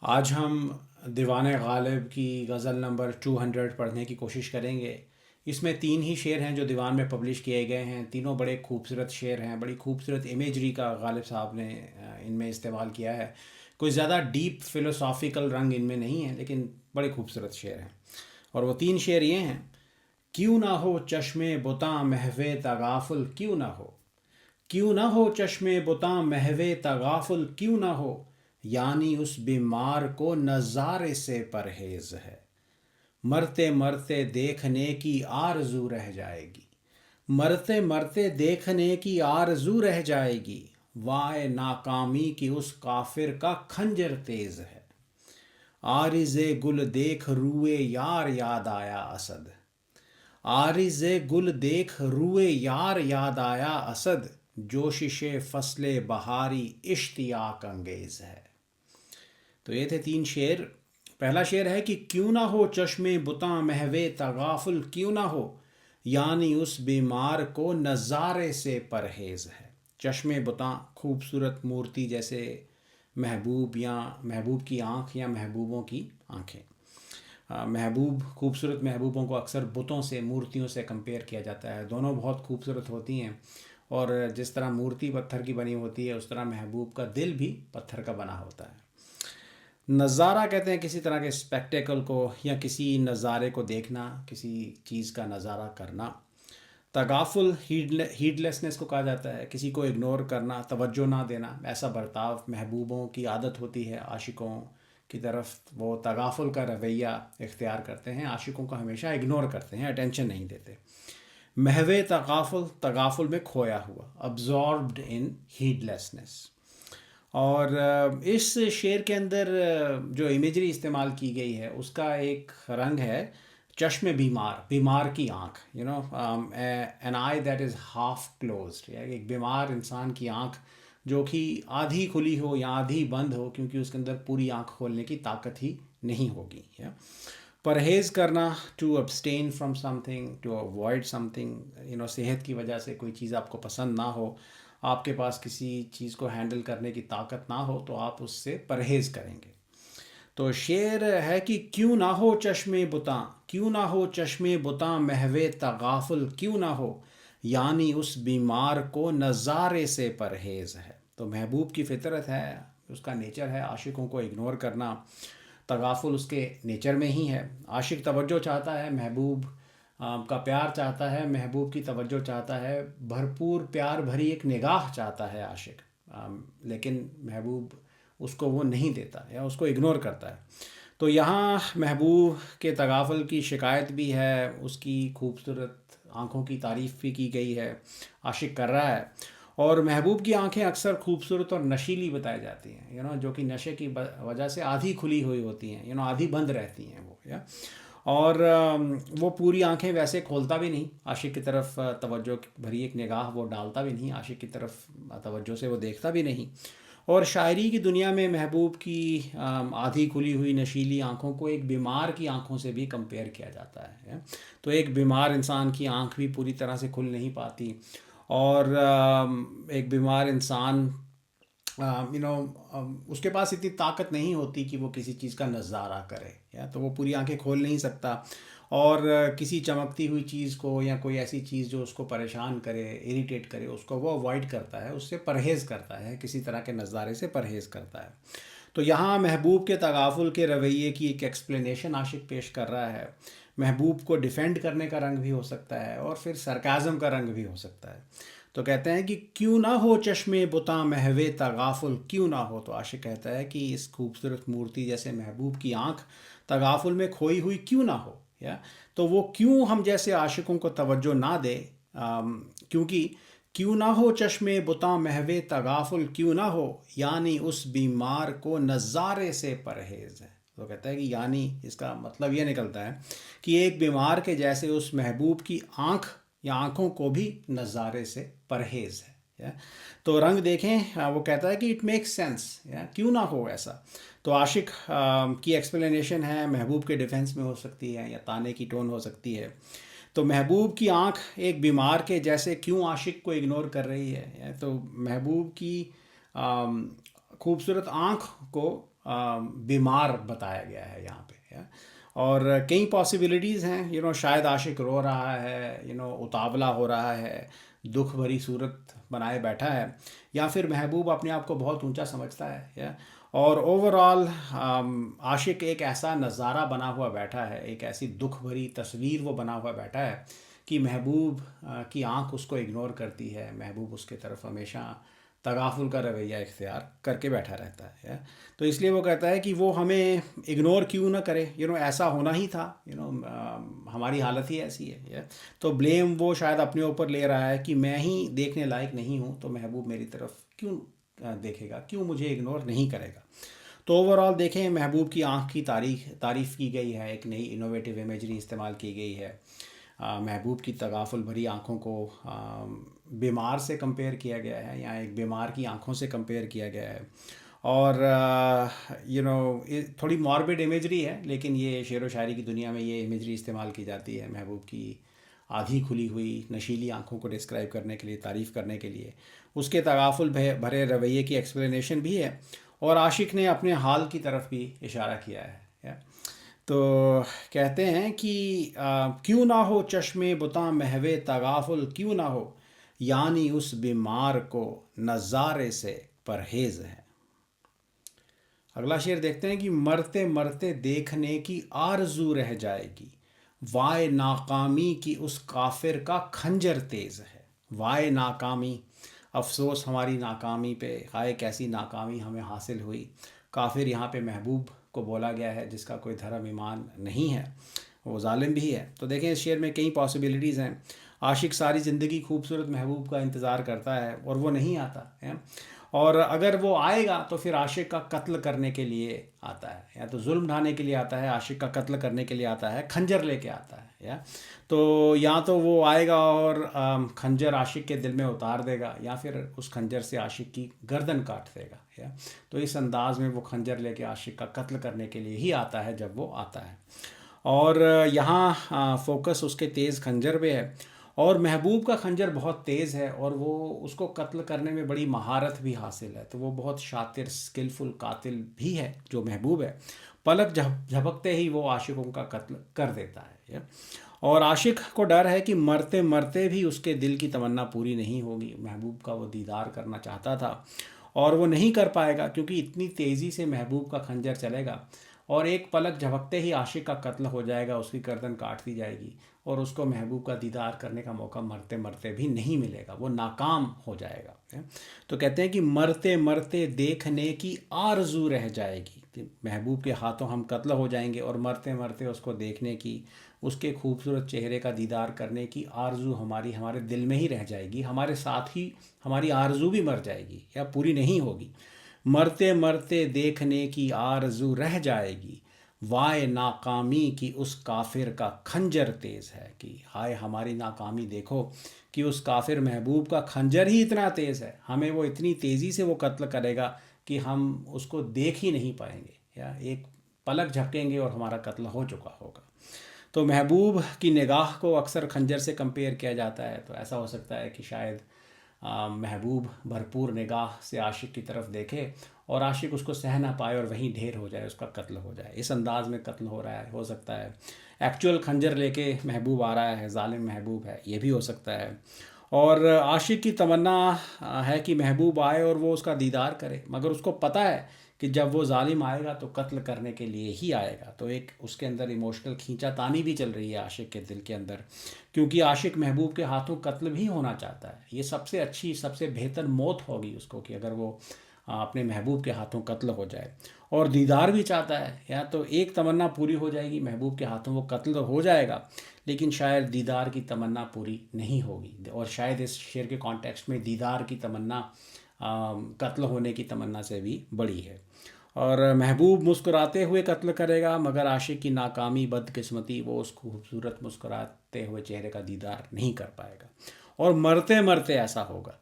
आज हम दीवाने गालिब की गज़ल नंबर 200 पढ़ने की कोशिश करेंगे। इसमें तीन ही शेर हैं जो दीवान में पब्लिश किए गए हैं। तीनों बड़े खूबसूरत शेर हैं। बड़ी खूबसूरत इमेजरी का गालिब साहब ने इनमें इस्तेमाल किया है। कोई ज़्यादा डीप फ़िलोसॉफ़िकल रंग इनमें नहीं है, लेकिन बड़े खूबसूरत शेर हैं। और वो तीन शेर ये हैं: क्यों ना हो चश्मे बुतां महवे तगाफुल, क्यों ना हो, क्यों ना हो चश्मे बुतां महवे तगाफुल, क्यों ना हो, यानी उस बीमार को नज़ारे से परहेज है। मरते मरते देखने की आरजू रह जाएगी, मरते मरते देखने की आरजू रह जाएगी। वाय नाकामी की उस काफिर का खंजर तेज है। आरिज़े गुल देख रुए यार याद आया असद, आरिज़े गुल देख रुए यार याद आया असद। जोशिशे फसले बहारी इश्तियाक अंगेज है। तो ये थे तीन शेर। पहला शेर है कि क्यों ना हो चश्मे बुतां महवे तगाफुल, क्यों ना हो, यानी उस बीमार को नज़ारे से परहेज है। चश्मे बुतां, खूबसूरत मूर्ति जैसे महबूब या महबूब की आँख या महबूबों की आँखें। महबूब, खूबसूरत महबूबों को अक्सर बुतों से, मूर्तियों से कंपेयर किया जाता है। दोनों बहुत खूबसूरत होती हैं, और जिस तरह मूर्ति पत्थर की बनी होती है, उस तरह महबूब का दिल भी पत्थर का बना होता है। नज़ारा कहते हैं किसी तरह के स्पेक्टेकल को या किसी नज़ारे को देखना, किसी चीज़ का नज़ारा करना। तगाफुल, हीडलेसनेस को कहा जाता है, किसी को इग्नोर करना, तवज्जो ना देना। ऐसा बर्ताव महबूबों की आदत होती है। आशिकों की तरफ वो तगाफुल का रवैया इख्तियार करते हैं, आशिकों को हमेशा इग्नोर करते हैं, अटेंशन नहीं देते। महवे तगाफुल, तगाफुल में खोया हुआ, अब्जॉर्ब्ड इन हीडलेसनेस। और इस शेर के अंदर जो इमेजरी इस्तेमाल की गई है उसका एक रंग है चश्मे बीमार, बीमार की आँख, an eye that is half closed, या एक बीमार इंसान की आँख जो कि आधी खुली हो या आधी बंद हो, क्योंकि उसके अंदर पूरी आँख खोलने की ताकत ही नहीं होगी। या परहेज़ करना, to abstain from something, to avoid something, सेहत की वजह से कोई चीज़ आपको पसंद ना हो, आपके पास किसी चीज़ को हैंडल करने की ताकत ना हो, तो आप उससे परहेज़ करेंगे। तो शेर है कि क्यों ना हो चश्मे बुतां, क्यों ना हो चश्मे बुतां महवे तगाफुल, क्यों ना हो, यानी उस बीमार को नज़ारे से परहेज़ है। तो महबूब की फितरत है, उसका नेचर है आशिकों को इग्नोर करना। तगाफुल उसके नेचर में ही है। आशिक तवज्जो चाहता है, महबूब का प्यार चाहता है, महबूब की तवज्जो चाहता है, भरपूर प्यार भरी एक निगाह चाहता है आशिक। लेकिन महबूब उसको वो नहीं देता या उसको इग्नोर करता है। तो यहाँ महबूब के तगाफुल की शिकायत भी है, उसकी खूबसूरत आँखों की तारीफ़ भी की गई है, आशिक कर रहा है। और महबूब की आंखें अक्सर खूबसूरत और नशीली बताई जाती हैं, जो कि नशे की वजह से आधी खुली हुई होती हैं, आधी बंद रहती हैं वो, या और वो पूरी आंखें वैसे खोलता भी नहीं, आशिक की तरफ तवज्जो भरी एक निगाह वो डालता भी नहीं, आशिक की तरफ तवज्जो से वो देखता भी नहीं। और शायरी की दुनिया में महबूब की आधी खुली हुई नशीली आंखों को एक बीमार की आंखों से भी कंपेयर किया जाता है, या? तो एक बीमार इंसान की आंख भी पूरी तरह से खुल नहीं पाती, और एक बीमार इंसान उसके पास इतनी ताकत नहीं होती कि वो किसी चीज़ का नज़ारा करे, या तो वो पूरी आंखें खोल नहीं सकता, और किसी चमकती हुई चीज़ को या कोई ऐसी चीज़ जो उसको परेशान करे, इरिटेट करे, उसको वो अवॉइड करता है, उससे परहेज़ करता है, किसी तरह के नज़ारे से परहेज़ करता है। तो यहाँ महबूब के तगाफुल के रवैये की एक एक्सप्लेनेशन आशिक पेश कर रहा है। महबूब को डिफेंड करने का रंग भी हो सकता है, और फिर सरकाज़म का रंग भी हो सकता है। तो कहते हैं कि क्यों ना हो चश्मे बुतां महवे तगाफुल, क्यों ना हो। तो आशिक कहता है कि इस खूबसूरत मूर्ति जैसे महबूब की आँख तगाफुल में खोई हुई क्यों ना हो, या तो वो क्यों हम जैसे आशिकों को तवज्जो ना दे, क्योंकि क्यों ना हो चश्मे बुतां महवे तगाफुल, क्यों ना हो, यानी उस बीमार को नज़ारे से परहेज़ है। तो कहता है कि यानी इसका मतलब ये निकलता है कि एक बीमार के जैसे उस महबूब की आँख या आँखों को भी नज़ारे से परहेज़ है, या तो रंग देखें, वो कहता है कि इट मेक्स सेंस, या क्यों ना हो ऐसा। तो आशिक की एक्सप्लेनेशन है, महबूब के डिफेंस में हो सकती है या ताने की टोन हो सकती है। तो महबूब की आँख एक बीमार के जैसे क्यों आशिक को इग्नोर कर रही है, तो महबूब की खूबसूरत आँख को बीमार बताया गया है यहाँ पे और कई पॉसिबिलिटीज़ हैं शायद आशिक रो रहा है उतावला हो रहा है, दुख भरी सूरत बनाए बैठा है, या फिर महबूब अपने आप को बहुत ऊंचा समझता है और ओवरऑल आशिक एक ऐसा नज़ारा बना हुआ बैठा है, एक ऐसी दुख भरी तस्वीर वो बना हुआ बैठा है कि महबूब की आंख उसको इग्नोर करती है, महबूब उसके तरफ हमेशा तगाफुल का रवैया इख्तियार करके बैठा रहता है तो इसलिए वो कहता है कि वो हमें इग्नोर क्यों ना करे, ऐसा होना ही था, हमारी हालत ही ऐसी है तो ब्लेम वो शायद अपने ऊपर ले रहा है कि मैं ही देखने लायक नहीं हूँ, तो महबूब मेरी तरफ क्यों देखेगा, क्यों मुझे इग्नोर नहीं करेगा। तो ओवरऑल देखें, महबूब की आँख की तारीफ़ की गई है, एक नई इनोवेटिव इमेजरी इस्तेमाल की गई है। महबूब की तगाफुल भरी आँखों को बीमार से कंपेयर किया गया है, या एक बीमार की आँखों से कंपेयर किया गया है और थोड़ी मॉर्बिड इमेजरी है, लेकिन ये शेर व शायरी की दुनिया में ये इमेजरी इस्तेमाल की जाती है महबूब की आधी खुली हुई नशीली आँखों को डिस्क्राइब करने के लिए, तारीफ़ करने के लिए। उसके तगाफुल भरे रवैये की एक्सप्लेनेशन भी है और आशिक ने अपने हाल की तरफ भी इशारा किया है तो कहते हैं कि क्यों ना हो चश्मे बुता महवे तगाफुल क्यों ना हो, यानी उस बीमार को नज़ारे से परहेज़ है। अगला शेर देखते हैं कि मरते मरते देखने की आरजू रह जाएगी, वाय नाकामी की उस काफिर का खंजर तेज़ है। वाय नाकामी, अफसोस हमारी नाकामी पे, हाय कैसी नाकामी हमें हासिल हुई। काफिर यहाँ पे महबूब को बोला गया है जिसका कोई धर्म ईमान नहीं है, वो जालिम भी है। तो देखें इस शेर में कई पॉसिबिलिटीज़ हैं। आशिक सारी ज़िंदगी खूबसूरत महबूब का इंतज़ार करता है और वो नहीं आता है, और अगर वो आएगा तो फिर आशिक का कत्ल करने के लिए आता है, या तो जुल्म ढाने के लिए आता है, आशिक का कत्ल करने के लिए आता है, खंजर लेके आता है या तो वो आएगा और खंजर आशिक के दिल में उतार देगा, या फिर उस खंजर से आशिक की गर्दन काट देगा तो इस अंदाज में वो खंजर लेके आशिक का कत्ल करने के लिए ही आता है जब वो आता है। और यहाँ फोकस उसके तेज़ खंजर पे है, और महबूब का खंजर बहुत तेज़ है और वो उसको कत्ल करने में बड़ी महारत भी हासिल है, तो वो बहुत शातिर स्किलफुल कातिल भी है जो महबूब है। पलक झपकते ही वो आशिकों का कत्ल कर देता है और आशिक को डर है कि मरते मरते भी उसके दिल की तमन्ना पूरी नहीं होगी। महबूब का वो दीदार करना चाहता था और वो नहीं कर पाएगा क्योंकि इतनी तेज़ी से महबूब का खंजर चलेगा और एक पलक झपकते ही आशिक का कत्ल हो जाएगा, उसकी गर्दन काट दी जाएगी और उसको महबूब का दीदार करने का मौका मरते मरते भी नहीं मिलेगा, वो नाकाम हो जाएगा। तो कहते हैं कि मरते मरते देखने की आरजू रह जाएगी, महबूब के हाथों हम कत्ल हो जाएंगे और मरते मरते उसको देखने की, उसके खूबसूरत चेहरे का दीदार करने की आरजू हमारे दिल में ही रह जाएगी, हमारे साथ ही हमारी आरजू भी मर जाएगी या पूरी नहीं होगी। मरते मरते देखने की आरजू रह जाएगी, वाय नाकामी की उस काफिर का खंजर तेज़ है, कि हाय हमारी नाकामी देखो कि उस काफिर महबूब का खंजर ही इतना तेज़ है, हमें वो इतनी तेज़ी से वो कत्ल करेगा कि हम उसको देख ही नहीं पाएंगे, या एक पलक झपकेंगे और हमारा कत्ल हो चुका होगा। तो महबूब की निगाह को अक्सर खंजर से कंपेयर किया जाता है, तो ऐसा हो सकता है कि शायद महबूब भरपूर निगाह से आशिक की तरफ देखे और आशिक उसको सह ना पाए और वहीं ढेर हो जाए, उसका कत्ल हो जाए। इस अंदाज में कत्ल हो रहा है, हो सकता है एक्चुअल खंजर लेके महबूब आ रहा है, जालिम महबूब है, ये भी हो सकता है। और आशिक की तमन्ना है कि महबूब आए और वो उसका दीदार करे, मगर उसको पता है कि जब वो जालिम आएगा तो कत्ल करने के लिए ही आएगा। तो एक उसके अंदर इमोशनल खींचातानी भी चल रही है आशिक के दिल के अंदर, क्योंकि आशिक महबूब के हाथों कत्ल भी होना चाहता है। ये सबसे अच्छी, सबसे बेहतर मौत होगी उसको कि अगर वो अपने महबूब के हाथों कत्ल हो जाए, और दीदार भी चाहता है। या तो एक तमन्ना पूरी हो जाएगी, महबूब के हाथों वो कत्ल तो हो जाएगा, लेकिन शायद दीदार की तमन्ना पूरी नहीं होगी, और शायद इस शेर के कॉन्टेक्स्ट में दीदार की तमन्ना कत्ल होने की तमन्ना से भी बड़ी है। और महबूब मुस्कुराते हुए कत्ल करेगा, मगर आशिक की नाकामी, बदकिस्मती, वो उस खूबसूरत मुस्कुराते हुए चेहरे का दीदार नहीं कर पाएगा, और मरते मरते ऐसा होगा।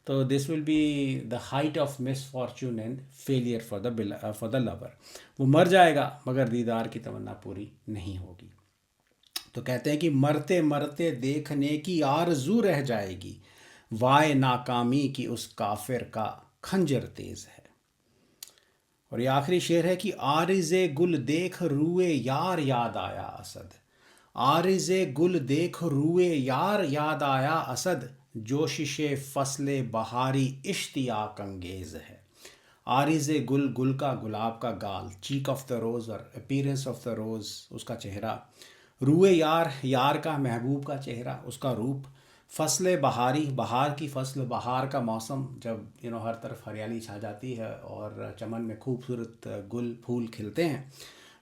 तो this will be the height of misfortune and failure for the lover. वो मर जाएगा मगर दीदार की तमन्ना पूरी नहीं होगी। तो कहते हैं कि मरते मरते देखने की आरजू रह जाएगी, वाय नाकामी की उस काफिर का खंजर तेज है। और ये आखिरी शेर है कि आरिज़े गुल देख रूए यार याद आया असद। आरिज़े गुल देख रूए यार याद आया असद, जोशिशे फसले बहारी इश्तियाक अंगेज़ है। आरिज़े गुल, गुल का गुलाब का गाल, चीक ऑफ द रोज़ और अपीयरेंस ऑफ द रोज़ उसका चेहरा, रूए यार, यार का महबूब का चेहरा उसका रूप, फसल बहारी, बहार की फसल, बहार का मौसम जब हर तरफ हरियाली छा जाती है और चमन में खूबसूरत गुल फूल खिलते हैं।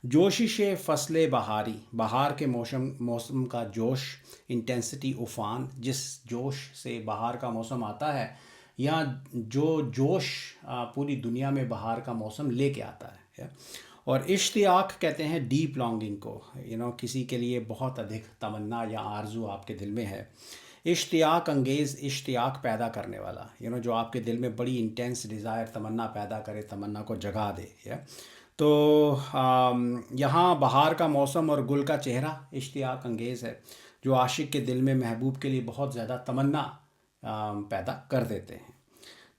जोशिश फसल बहारी, बहार के मौसम मौसम का जोश, इंटेंसिटी उफ़ान, जिस जोश से बहार का मौसम आता है, या जो जोश पूरी दुनिया में बहार का मौसम लेके आता है। और इश्तियाक कहते हैं डीप लॉन्गिंग को, किसी के लिए बहुत अधिक तमन्ना या आरजू आपके दिल में है। इश्तियाक अंगेज़, इश्तियाक पैदा करने वाला, जो आपके दिल में बड़ी इंटेंस डिज़ायर, तमन्ना पैदा करे, तमन्ना को जगा दे। तो यहाँ बहार का मौसम और गुल का चेहरा इश्तियाक अंगेज़ है, जो आशिक के दिल में महबूब के लिए बहुत ज़्यादा तमन्ना पैदा कर देते हैं।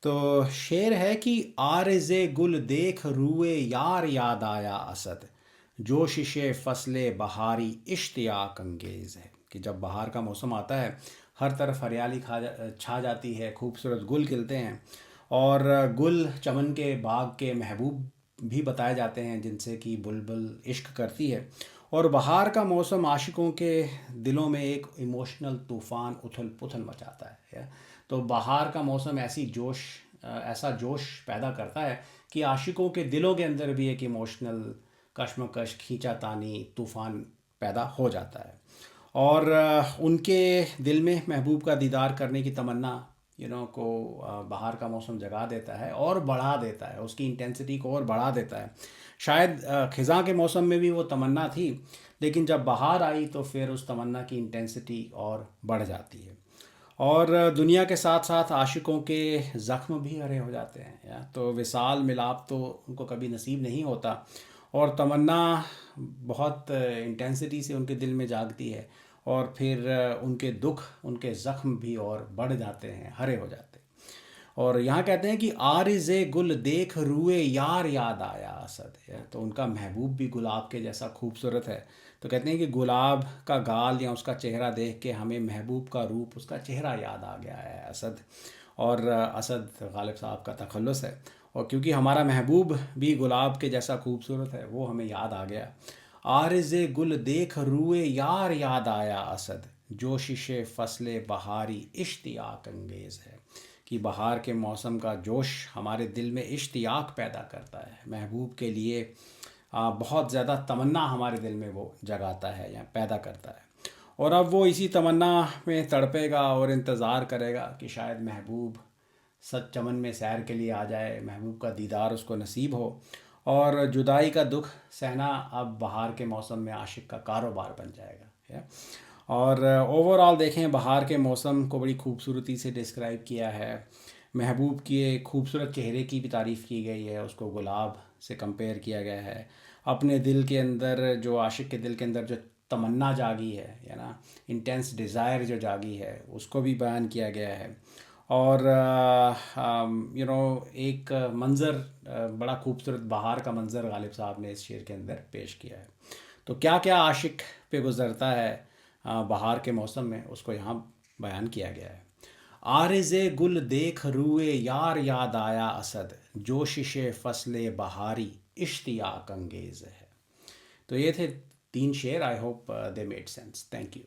तो शेर है कि आरिज़े गुल देख रूए यार याद आया असद, जोशिशे फसले बहारी इश्तियाक अंगेज़ है। कि जब बहार का मौसम आता है, हर तरफ हरियाली छा जाती है, खूबसूरत गुल खिलते हैं, और गुल चमन के बाग के महबूब भी बताए जाते हैं, जिनसे कि बुलबुल इश्क करती है। और बहार का मौसम आशिकों के दिलों में एक इमोशनल तूफ़ान, उथल पुथल मचाता है। तो बहार का मौसम ऐसा जोश पैदा करता है कि आशिकों के दिलों के अंदर भी एक इमोशनल कश्मकश, खींचातानी, तूफ़ान पैदा हो जाता है। और उनके दिल में महबूब का दीदार करने की तमन्ना को बाहर का मौसम जगा देता है और बढ़ा देता है, उसकी इंटेंसिटी को और बढ़ा देता है। शायद ख़िज़ां के मौसम में भी वो तमन्ना थी, लेकिन जब बहार आई तो फिर उस तमन्ना की इंटेंसिटी और बढ़ जाती है। और दुनिया के साथ साथ आशिकों के ज़ख्म भी हरे हो जाते हैं। तो विसाल मिलाप तो उनको कभी नसीब नहीं होता, और तमन्ना बहुत इंटेंसिटी से उनके दिल में जागती है, और फिर उनके दुख, उनके ज़ख्म भी और बढ़ जाते हैं, हरे हो जाते हैं। और यहाँ कहते हैं कि आरिज़े गुल देख रूए यार याद आया असद है। तो उनका महबूब भी गुलाब के जैसा खूबसूरत है। तो कहते हैं कि गुलाब का गाल या उसका चेहरा देख के हमें महबूब का रूप, उसका चेहरा याद आ गया है, असद। और असद गालिब साहब का तखल्लुस है, और क्योंकि हमारा महबूब भी गुलाब के जैसा खूबसूरत है, वो हमें याद आ गया। आरिज़े गुल देख रूए यार याद आया असद, जोशिशे फसले बहारी इश्तियाक अंगेज़ है। कि बहार के मौसम का जोश हमारे दिल में इश्तियाक पैदा करता है, महबूब के लिए बहुत ज़्यादा तमन्ना हमारे दिल में वो जगाता है या पैदा करता है। और अब वो इसी तमन्ना में तड़पेगा और इंतज़ार करेगा कि शायद महबूब सच चमन में सैर के लिए आ जाए, महबूब का दीदार उसको नसीब हो, और जुदाई का दुख सहना अब बहार के मौसम में आशिक का कारोबार बन जाएगा। और ओवरऑल देखें, बहार के मौसम को बड़ी खूबसूरती से डिस्क्राइब किया है। महबूब के खूबसूरत चेहरे की भी तारीफ़ की गई है, उसको गुलाब से कंपेयर किया गया है। अपने दिल के अंदर, जो आशिक के दिल के अंदर जो तमन्ना जागी है ना, इंटेंस डिज़ायर जो जागी है, उसको भी बयान किया गया है। और एक मंज़र, बड़ा खूबसूरत बहार का मंज़र गालिब साहब ने इस शेर के अंदर पेश किया है। तो क्या क्या आशिक पे गुज़रता है बहार के मौसम में, उसको यहाँ बयान किया गया है। आरिज़े गुल देख रूए यार याद आया असद, जोशिशे फसले बहारी इश्तियाक अंगेज़ है। तो ये थे 3 शेर। I hope they made sense. Thank you.